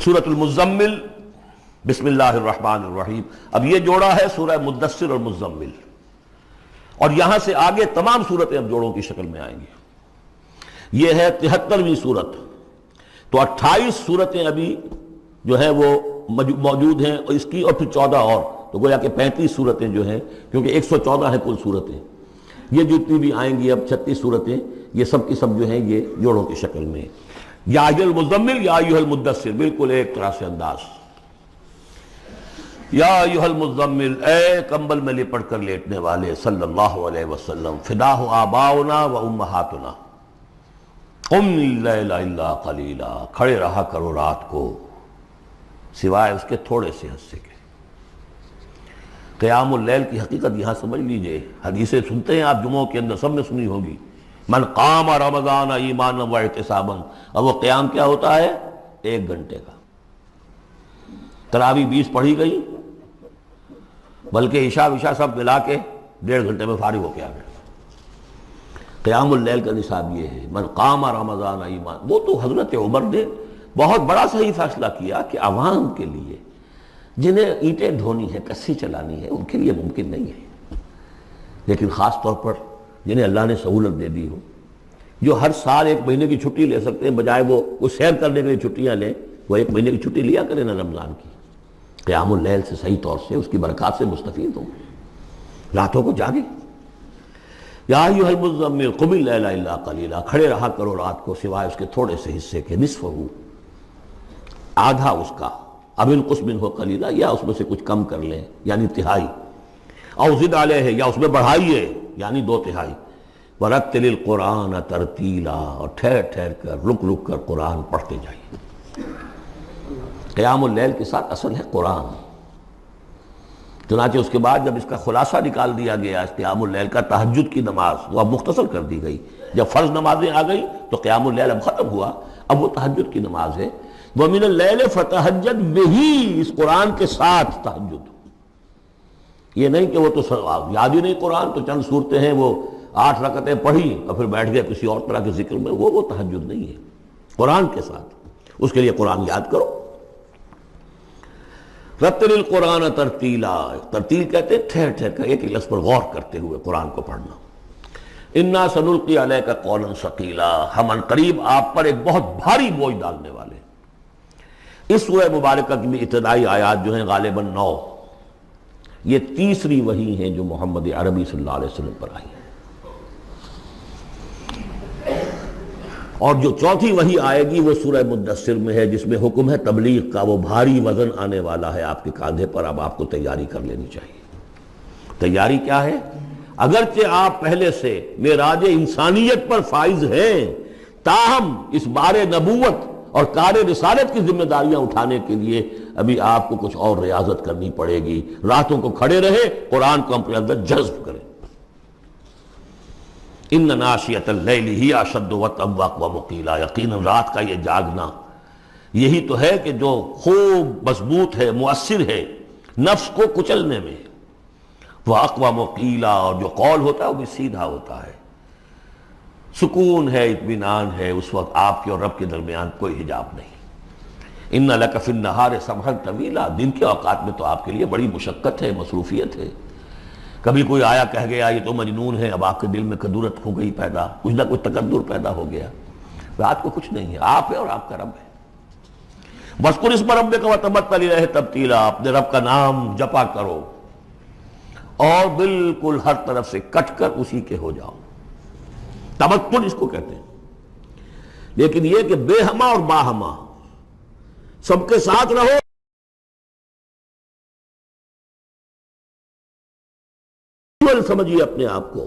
سورۃ المزمل، بسم اللہ الرحمن الرحیم۔ اب یہ جوڑا ہے سورہ مدثر اور مزمل، اور یہاں سے آگے تمام صورتیں اب جوڑوں کی شکل میں آئیں گی۔ یہ ہے 73ویں صورت، تو 28 صورتیں ابھی جو ہے وہ موجود ہیں، اور اس کی اور پھر 14 اور، تو گویا کہ 35 صورتیں جو ہیں، کیونکہ 114 ہیں کل صورتیں، یہ جتنی بھی آئیں گی اب 36 صورتیں، یہ سب کی سب جو ہیں یہ جوڑوں کی شکل میں۔ یا ایھا المزمل یا ایھا المدثر، بالکل ایک طرح سے انداز۔ یا ایھا المزمل، اے کمبل میں لپٹ کر لیٹنے والے، صلی اللہ علیہ وسلم، فداہ آباؤنا و امہاتنا، قم اللیل الا قلیلا، کھڑے رہا کرو رات کو سوائے اس کے تھوڑے سے حصے کے۔ قیام اللیل کی حقیقت یہاں سمجھ لیجئے، حدیثیں سنتے ہیں آپ جمعوں کے اندر، سب نے سنی ہوگی، من قام رمضان ایمانا و احتسابا، اور وہ قیام کیا ہوتا ہے؟ 1 گھنٹے کا۔ تراویح 20 پڑھی گئی، بلکہ عشاء وشاء سب ملا کے 1.5 گھنٹے میں فارغ ہو کے آ گئے۔ قیام اللیل کا نصاب یہ ہے، من قام رمضان ایمان، وہ تو حضرت عمر نے بہت بڑا صحیح فیصلہ کیا کہ عوام کے لیے جنہیں اینٹیں ڈھونی ہے، کسی چلانی ہے، ان کے لیے ممکن نہیں ہے، لیکن خاص طور پر جنہیں اللہ نے سہولت دے دی ہو، جو ہر سال 1 مہینے کی چھٹی لے سکتے ہیں، بجائے وہ کچھ سیر کرنے کے لیے چھٹیاں لیں، وہ 1 مہینے کی چھٹی لیا کریں نا رمضان کی، قیام اللیل سے صحیح طور سے اس کی برکات سے مستفید ہوں، راتوں کو جاگیں۔ یا ایھا المزمل قم اللیل الا قلیلا، کھڑے رہا کرو رات کو سوائے اس کے تھوڑے سے حصے کے، نصفہ، آدھا اس کا، اب انقص منہ قلیلا، یا اس میں سے کچھ کم کر لیں یعنی تہائی، او زد علیہ، یا اس میں بڑھائیے یعنی 2/3، ورتل القرآن ترتیلا، اور ٹھہر ٹھہر کر رک رک کر قرآن پڑھتے جائیے۔ قیام اللیل کے ساتھ اصل ہے قرآن، چنانچہ اس کے بعد جب اس کا خلاصہ نکال دیا گیا اس قیام اللیل کا، تہجد کی نماز وہ اب مختصر کر دی گئی، جب فرض نمازیں آ گئی تو قیام اللیل اب ختم ہوا، اب وہ تہجد کی نماز ہے۔ وَمِنَ اللَّيْلِ فَتَہجد بِهِ، اس قرآن کے ساتھ تہجد، یہ نہیں کہ وہ تو یاد ہی نہیں قرآن، تو چند صورتیں ہیں وہ 8 رکعتیں پڑھی اور پھر بیٹھ گئے کسی اور طرح کے ذکر میں، وہ تہجد نہیں ہے، قرآن کے ساتھ، اس کے لیے قرآن یاد کرو۔ رتل القرآن ترتیلا، ترتیل کہتے ہیں ٹھہر ٹھہر کر ایک لفظ پر غور کرتے ہوئے قرآن کو پڑھنا۔ انا سنلقی علیک قولا ثقیلا، ہم عنقریب آپ پر ایک بہت بھاری بوجھ ڈالنے والے۔ اس سورہ مبارکہ کی بھی ابتدائی آیات جو ہیں غالباً 9، یہ تیسری وحی ہیں جو محمد عربی صلی اللہ علیہ وسلم پر آئی ہے، اور جو چوتھی وحی آئے گی وہ سورہ مدثر میں ہے، جس میں حکم ہے تبلیغ کا، وہ بھاری وزن آنے والا ہے آپ کے کاندھے پر، اب آپ کو تیاری کر لینی چاہیے۔ تیاری کیا ہے؟ اگرچہ آپ پہلے سے معراج انسانیت پر فائز ہیں، تاہم اس بار نبوت اور کار رسالت کی ذمہ داریاں اٹھانے کے لیے ابھی آپ کو کچھ اور ریاضت کرنی پڑے گی۔ راتوں کو کھڑے رہے، قرآن کو اپنے اندر جذب کریں۔ ان ناشیۃ اللیل ہی اشد وطئا واقوم قیلا، یقیناً رات کا یہ جاگنا یہی تو ہے کہ جو خوب مضبوط ہے، مؤثر ہے نفس کو کچلنے میں، وہ اقوام قیلا، اور جو قول ہوتا ہے وہ بھی سیدھا ہوتا ہے، سکون ہے، اطمینان ہے، اس وقت آپ کے اور رب کے درمیان کوئی حجاب نہیں۔ ان لک فی النہار سبحا طویلا، دن کے اوقات میں تو آپ کے لیے بڑی مشقت ہے، مصروفیت ہے۔ کبھی کوئی آیا کہہ گیا یہ تو مجنون ہے، اب آپ کے دل میں کدورت ہو گئی پیدا، کچھ نہ کچھ تکدر پیدا ہو گیا۔ رات کو کچھ نہیں ہے، آپ ہے اور آپ کا رب ہے۔ وَاذْكُرِ اسْمَ رَبِّكَ وَتَبَتَّلْ إِلَيْهِ تَبْتِيلًا، اپنے رب کا نام جپا کرو اور بالکل ہر طرف سے کٹ کر اسی کے ہو جاؤ۔ تبتل اس کو کہتے ہیں، لیکن یہ کہ بے ہما اور باہما سب کے ساتھ رہو، سمجھیے اپنے آپ کو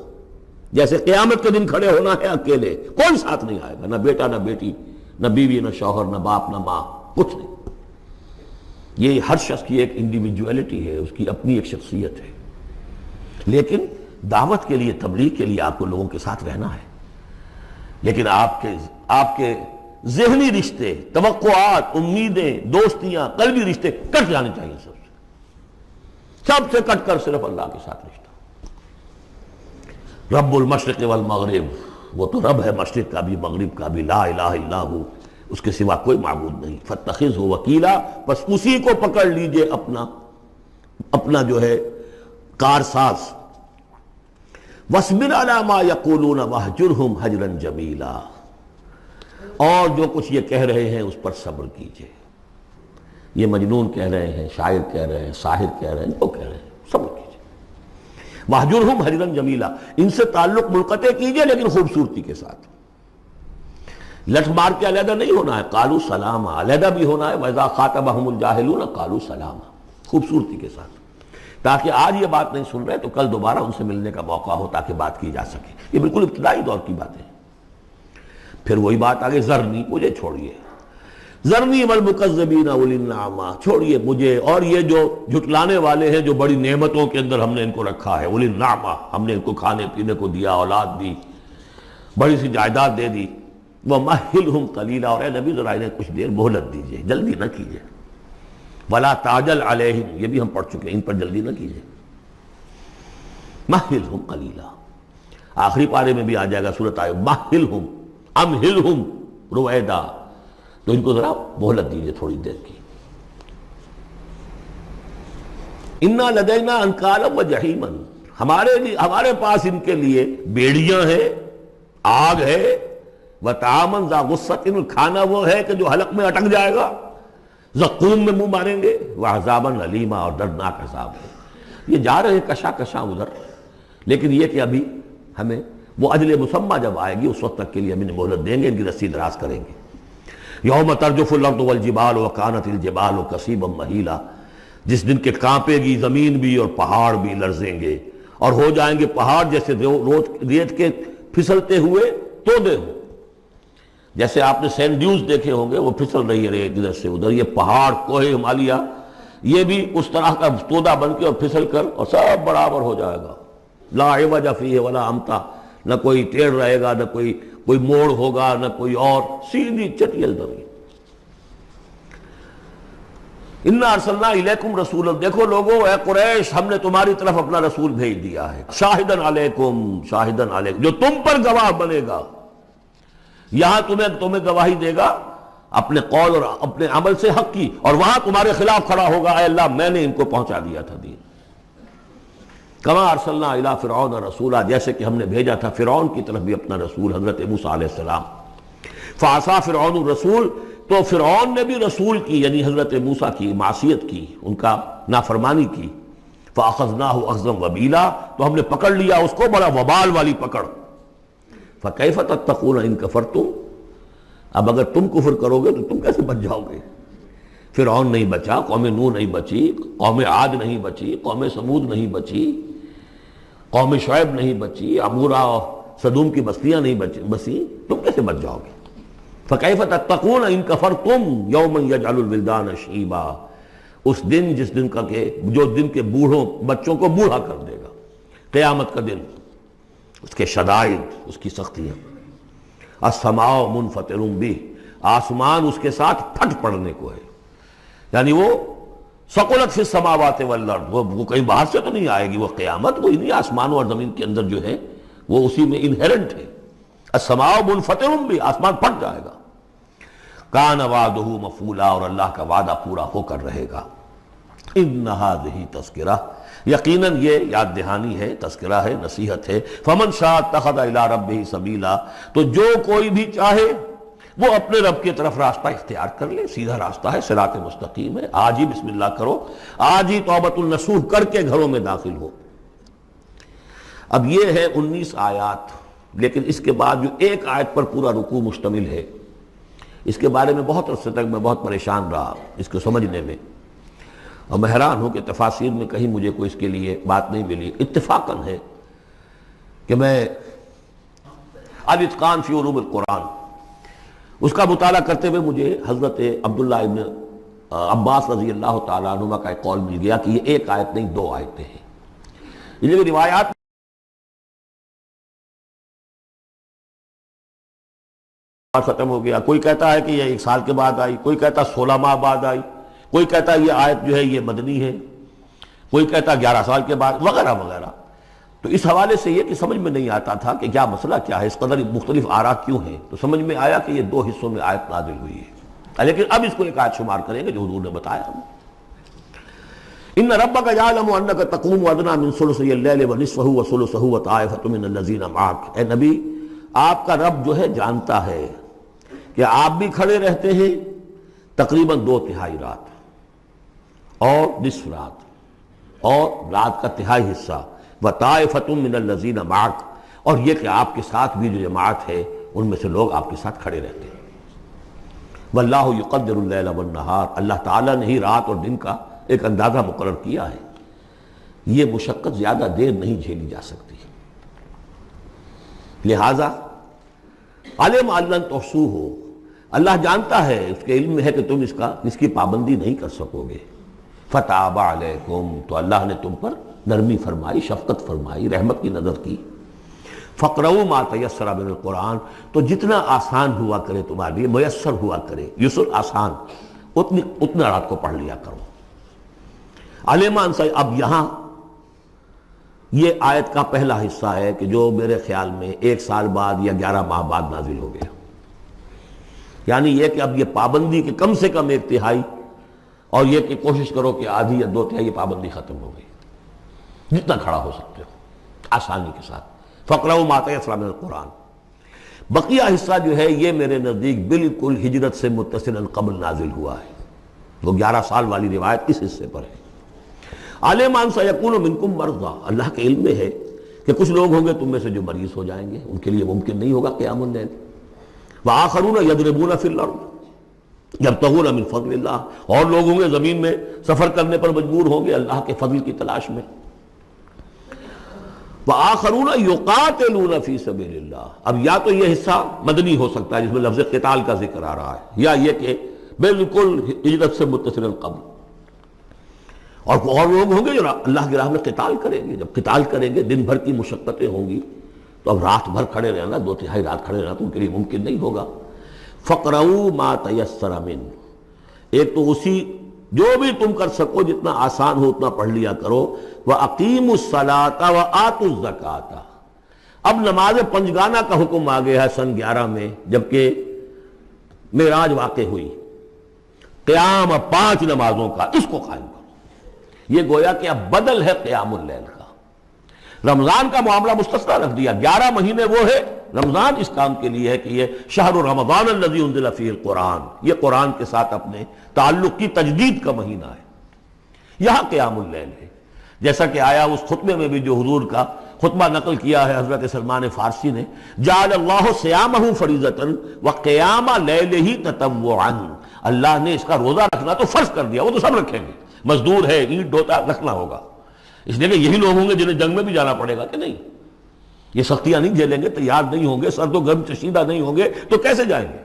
جیسے قیامت کے دن کھڑے ہونا ہے اکیلے، کوئی ساتھ نہیں آئے گا، نہ بیٹا نہ بیٹی، نہ بیوی نہ شوہر، نہ باپ نہ ماں، کچھ نہیں۔ یہ ہر شخص کی ایک انڈیویجویلٹی ہے، اس کی اپنی ایک شخصیت ہے، لیکن دعوت کے لیے، تبلیغ کے لیے آپ کو لوگوں کے ساتھ رہنا ہے، لیکن آپ کے ذہنی رشتے، توقعات، امیدیں، دوستیاں، قلبی رشتے کٹ جانے چاہیے، سب سے کٹ کر صرف اللہ کے ساتھ رشتہ۔ رب المشرق والمغرب، وہ تو رب ہے مشرق کا بھی مغرب کا بھی، لا الہ الا ہو، اس کے سوا کوئی معبود نہیں. فاتخذہ وکیلا، بس اسی کو پکڑ لیجئے اپنا جو ہے کارساز. واصبر علی ما یقولون واہجرہم ہجرا جمیلا، اور جو کچھ یہ کہہ رہے ہیں اس پر صبر کیجئے. یہ مجنون کہہ رہے ہیں، شاعر کہہ رہے ہیں، ساحر کہہ رہے ہیں، جو کہہ رہے ہیں صبر کیجئے. واہجرہم ہجرا جمیلا، ان سے تعلق منقطع کیجئے لیکن خوبصورتی کے ساتھ. لٹ مار کے علیحدہ نہیں ہونا ہے، قالوا سلاما، علیحدہ بھی ہونا ہے. وَإِذَا خَاطَبَهُمُ الْجَاهِلُونَ قَالُوا سَلَامًا، خوبصورتی کے ساتھ، تاکہ آج یہ بات نہیں سن رہے تو کل دوبارہ ان سے ملنے کا موقع ہو تاکہ بات کی جا سکے. یہ بالکل ابتدائی دور کی باتیں. پھر وہی بات آگے، ذرنی، مجھے چھوڑیے، ذرنی والمکذبین اولی النعمہ، چھوڑیے مجھے اور یہ جو جھٹلانے والے ہیں جو بڑی نعمتوں کے اندر ہم نے ان کو رکھا ہے. اولی النعمہ، ہم نے ان کو کھانے پینے کو دیا، اولاد دی، بڑی سی جائیداد دے دی. وَمَهِّلْهُمْ قَلِيلًا، اور اے نبی ذرا انہیں کچھ دیر مہلت دیجیے، جلدی نہ کیجیے. وَلَا تَعْجَلْ عَلَيْهِمْ، یہ بھی ہم پڑھ چکے ہیں، ان پر جلدی نہ کیجیے. مَهِّلْهُمْ قَلِيلًا، آخری پارے میں بھی آ جائے گا سورۃ آئے مَهِّلْهُمْ أَمْهِلْهُمْ رُوَیدًا، تو ان کو ذرا مہلت دیجیے تھوڑی دیر کی. اِنَّا لَدَيْنَا أَنْكَالًا وَجَحِيمًا، ہمارے پاس ان کے لیے بیڑیاں ہیں، آگ ہے. وَطَعَامًا ذَا غُصَّةٍ، کھانا وہ ہے کہ جو حلق میں اٹک جائے گا، زقوم میں منہ ماریں گے. وَعَذَابًا أَلِيمًا، اور دردناک عذاب ہے. یہ جا رہے ہیں کشا کشا ادھر، لیکن یہ کہ ابھی ہمیں وہ اجل مسمى جب آئے گی اس وقت تک کے لیے ہم انہیں مہلت دیں گے، ان کی رسی دراز کریں گے. یوم ترجف الارض والجبال وکانت الجبال کثیبا مہیلا، جس دن کے کانپے گی زمین بھی اور پہاڑ بھی لرزیں گے، اور ہو جائیں گے پہاڑ جیسے ریت کے پھسلتے ہوئے تودے ہوں. جیسے آپ نے سینڈ ڈیوز دیکھے ہوں گے، وہ پھسل رہی ہے ریت ادھر سے ادھر. یہ پہاڑ کوہ ہمالیہ یہ بھی اس طرح کا تودا بن کے اور پھسل کر اور سب برابر ہو جائے گا. لا عوج فیہ ولا امتا، نہ کوئی ٹیڑھ رہے گا، نہ کوئی موڑ ہوگا، نہ کوئی اور، سیدھی چٹیل زمین. انا ارسلنا الیکم رسولا، دیکھو لوگو اے قریش، ہم نے تمہاری طرف اپنا رسول بھیج دیا ہے. شاہدن علیکم، شاہدن علیکم، جو تم پر گواہ بنے گا. یہاں تمہیں گواہی دے گا اپنے قول اور اپنے عمل سے حق کی، اور وہاں تمہارے خلاف کھڑا ہوگا، اے اللہ میں نے ان کو پہنچا دیا تھا دین. کما ارسلنا الی فرعون رسولا، جیسے کہ ہم نے بھیجا تھا فرعون کی طرف بھی اپنا رسول حضرت موسیٰ علیہ السلام. فعصا فرعون الرسول، تو فرعون نے بھی رسول کی یعنی حضرت موسیٰ کی معصیت کی، ان کا نافرمانی کی. فاخذناہ اخذا وبیلا، تو ہم نے پکڑ لیا اس کو بڑا وبال والی پکڑ. فکیف تتقون ان کفرتم، اب اگر تم کفر کرو گے تو تم کیسے بچ جاؤ گے؟ فرعون نہیں بچا، قوم نوح نہیں بچی، قوم عاد نہیں بچی، قوم سمود نہیں بچی، قوم شعیب نہیں بچی، عمورہ اور صدوم کی بستیاں نہیں بسی، تم کیسے بچ جاؤ گے؟ فکیف تتقون ان کفرتم یوما یجعل الولدان شیبا، اس دن جس دن کا کہ جو دن کے بوڑھوں بچوں کو بوڑھا کر دے گا، قیامت کا دن، اس کے شدائد، اس کی سختیاں. السماء منفطر بہ، آسمان اس کے ساتھ پھٹ پڑنے کو ہے، یعنی وہ ثقلت فی السماوات والارض، وہ کہیں باہر سے تو نہیں آئے گی، وہ قیامت وہ انہی آسمانوں اور زمین کے اندر جو ہے وہ اسی میں انہیرنٹ ہے. السماء منفطر بہ، آسمان پھٹ جائے گا. کان وعدہ مفعولا، اور اللہ کا وعدہ پورا ہو کر رہے گا. ان ھذہ تذکرہ، یقیناً یہ یاد دہانی ہے، تذکرہ ہے، نصیحت ہے. فمن شاء اتخذ الی ربہ سبیلا، تو جو کوئی بھی چاہے وہ اپنے رب کی طرف راستہ اختیار کر لے، سیدھا راستہ ہے، صراط مستقیم ہے. آج ہی بسم اللہ کرو، آج ہی توبۃ النصوح کر کے گھروں میں داخل ہو. اب یہ ہے 19 آیات، لیکن اس کے بعد جو ایک آیت پر پورا رکوع مشتمل ہے، اس کے بارے میں بہت عرصے تک میں بہت پریشان رہا اس کو سمجھنے میں، اور میں حیران ہوں کہ تفاسیر میں کہیں مجھے کوئی اس کے لیے بات نہیں ملی. اتفاقاً ہے کہ میں الاتقان فی علوم القرآن اس کا مطالعہ کرتے ہوئے مجھے حضرت عبداللہ ابن عباس رضی اللہ تعالیٰ عنہما کا ایک قول مل گیا کہ یہ ایک آیت نہیں 2 آیتیں ہیں. یہ جو روایات ختم ہو گیا، کوئی کہتا ہے کہ یہ 1 سال کے بعد آئی، کوئی کہتا 16 ماہ بعد آئی، کوئی کہتا یہ آیت جو ہے یہ مدنی ہے، کوئی کہتا 11 سال کے بعد، وغیرہ وغیرہ. تو اس حوالے سے یہ کہ سمجھ میں نہیں آتا تھا کہ کیا مسئلہ کیا ہے، اس قدر مختلف آراء کیوں ہیں، تو سمجھ میں آیا کہ یہ دو حصوں میں آیت نازل ہوئی ہے، لیکن اب اس کو ایک آیت شمار کریں گے جو حضور نے بتایا ہمیں۔ ان ربک یعلم انک تقوم ادنی من ثلثی اللیل ونصفہ وثلثہ وطائفۃ من الذین معک، اے نبی آپ کا رب جو ہے جانتا ہے کہ آپ بھی کھڑے رہتے ہیں تقریباً 2/3 رات اور نصف رات اور رات کا تہائی حصہ، وطائفۃ من الذین معک، اور یہ کہ آپ کے ساتھ بھی جو جماعت ہے ان میں سے لوگ آپ کے ساتھ کھڑے رہتے ہیں۔ واللہ یقدر اللیل والنہار، اللہ تعالیٰ نے ہی رات اور دن کا ایک اندازہ مقرر کیا ہے، یہ مشقت زیادہ دیر نہیں جھیلی جا سکتی، لہذا علم ان لن تحصوہ، اللہ جانتا ہے، اس کے علم میں ہے کہ تم اس کی پابندی نہیں کر سکو گے۔ فتاب علیکم، تو اللہ نے تم پر نرمی فرمائی، شفقت فرمائی، رحمت کی نظر کی۔ فقرؤوا ما تیسر من القرآن، تو جتنا آسان ہوا کرے تمہارے لیے، میسر ہوا کرے، یسر آسان، اتنا رات کو پڑھ لیا کرو۔ علیمان سے اب یہاں یہ آیت کا پہلا حصہ ہے کہ جو میرے خیال میں 1 سال بعد یا 11 ماہ بعد نازل ہو گیا، یعنی یہ کہ اب یہ پابندی کہ کم سے کم 1/3 اور یہ کہ کوشش کرو کہ آدھی یا 2/3 یہ پابندی ختم ہو گئی، جتنا کھڑا ہو سکتے ہو آسانی کے ساتھ۔ فقرؤوا ما تیسر من القرآن، بقیہ حصہ جو ہے یہ میرے نزدیک بالکل ہجرت سے متصل قبل نازل ہوا ہے، وہ 11 سال والی روایت اس حصے پر ہے۔ علم ان سیکون منکم مرضی، اللہ کے علم میں ہے کہ کچھ لوگ ہوں گے تم میں سے جو مریض ہو جائیں گے، ان کے لیے ممکن نہیں ہوگا قیام اللیل۔ وآخرون یضربون فی الارض یبتغون من فضل اللہ، اور لوگ ہوں گے زمین میں سفر کرنے پر مجبور ہوں گے اللہ کے فضل کی تلاش میں۔ وآخرون یقاتلون فی سبیل اللہ، اب یا تو یہ حصہ مدنی ہو سکتا ہے جس میں لفظ قتال کا ذکر آ رہا ہے، یا یہ کہ بالکل ہجرت سے متصل قبل، اور لوگ ہوں گے جو اللہ کی راہ میں قتال کریں گے۔ جب قتال کریں گے دن بھر کی مشقتیں ہوں گی، تو اب رات بھر کھڑے رہنا، 2/3 رات کھڑے رہنا تو ان کے لیے ممکن نہیں ہوگا۔ فقرؤوا ما تیسر من، ایک تو اسی جو بھی تم کر سکو جتنا آسان ہو اتنا پڑھ لیا کرو۔ وَأَقِیمُوا الصَّلَاةَ وَآتُوا الزَّکَاةَ، اب نماز پنجگانہ کا حکم آ گیا ہے سن 11 میں، جبکہ معراج واقع ہوئی، قیام 5 نمازوں کا، اس کو قائم کرو۔ یہ گویا کہ اب بدل ہے قیام اللیل کا، رمضان کا معاملہ مستثنیٰ رکھ دیا، 11 مہینے وہ ہے، رمضان اس کام کے لیے ہے کہ یہ شہر رمضان الذی انزل فیہ القرآن، یہ قرآن کے ساتھ اپنے تعلق کی تجدید کا مہینہ ہے، یہاں قیام اللیل ہے۔ جیسا کہ آیا اس خطبے میں بھی جو حضور کا خطبہ نقل کیا ہے حضرت سلمان فارسی نے، جعل اللہ صیامہ فریضۃ وقیام لیلہ تطوعا، اللہ نے اس کا روزہ رکھنا تو فرض کر دیا، وہ تو سب رکھیں گے، مزدور ہے، اینٹ ڈوتا رکھنا ہوگا، اس لیے کہ یہی لوگ ہوں گے جنہیں جنگ میں بھی جانا پڑے گا کہ نہیں، یہ سختیاں نہیں جھیلیں گے، تیار نہیں ہوں گے، سرد و گرم چشیدہ نہیں ہوں گے تو کیسے جائیں گے۔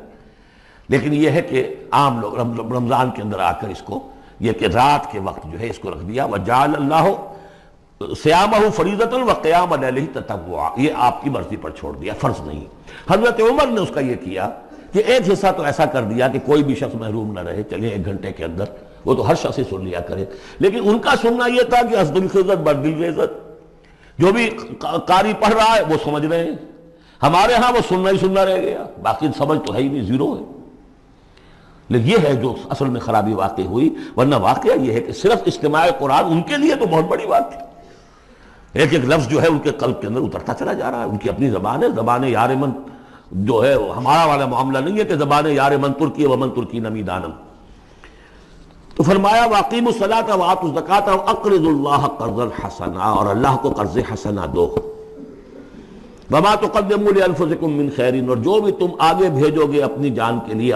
لیکن یہ ہے کہ عام لوگ رمضان کے اندر آ کر اس کو یہ کہ رات کے وقت جو ہے اس کو رکھ دیا، وجعل اللہ صیامہ فریضۃ وقیام لیلہ تطوعا، یہ آپ کی مرضی پر چھوڑ دیا، فرض نہیں۔ حضرت عمر نے اس کا یہ کیا کہ ایک حصہ تو ایسا کر دیا کہ کوئی بھی شخص محروم نہ رہے، چلیں 1 گھنٹے کے اندر وہ تو ہر شخص ہی سن لیا کرے، لیکن ان کا سننا یہ تھا کہ حسب الخزت بدل عزت، جو بھی قاری پڑھ رہا ہے وہ سمجھ رہے ہیں، ہمارے ہاں وہ سننا ہی سننا رہ گیا، باقی سمجھ تو ہے ہی نہیں، زیرو ہے۔ لیکن یہ ہے جو اصل میں خرابی واقع ہوئی، ورنہ واقعہ یہ ہے کہ صرف استماع قرآن ان کے لیے تو بہت بڑی بات تھی، ایک ایک لفظ جو ہے ان کے قلب کے اندر اترتا چلا جا رہا ہے، ان کی اپنی زبان ہے، زبان یار من جو ہے ہمارا والا معاملہ نہیں ہے کہ زبان یار من ترکی ومن ترکی نمی دانم۔ تو فرمایا واقیموا الصلاۃ وآتوا الزکاۃ واقرضوا اللہ قرضا حسنا، اور اللہ کو قرض حسنا دو۔ وما تقدموا لانفسکم من خیر، اور جو بھی تم آگے بھیجو گے اپنی جان کے لیے،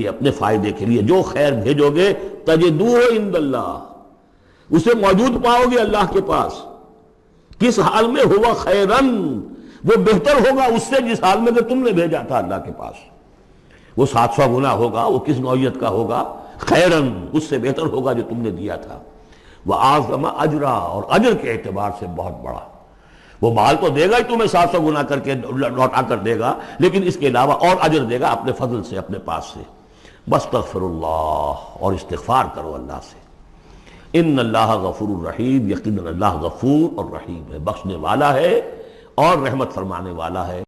اپنے فائدے کے لیے، جو خیر بھیجو گے تجدوہ عند اللہ، اسے موجود پاؤ گے اللہ کے پاس، کس حال میں؟ ہوا خیرن، وہ بہتر ہوگا اس سے جس حال میں کہ تم نے بھیجا تھا اللہ کے پاس، وہ 700 گنا ہوگا، وہ کس نوعیت کا ہوگا؟ خیرن، اس سے بہتر ہوگا جو تم نے دیا تھا۔ وَأَعْظَمَ أَجْرًا، اور اجر کے اعتبار سے بہت بڑا، وہ مال تو دے گا ہی تمہیں 700 گنا کر کے لوٹا کر دے گا، لیکن اس کے علاوہ اور اجر دے گا اپنے فضل سے، اپنے پاس سے۔ بستغفر اللہ، اور استغفار کرو اللہ سے، ان اللہ غفور الرحیم، یقیناً اللہ غفور اور رحیم ہے، بخشنے والا ہے اور رحمت فرمانے والا ہے۔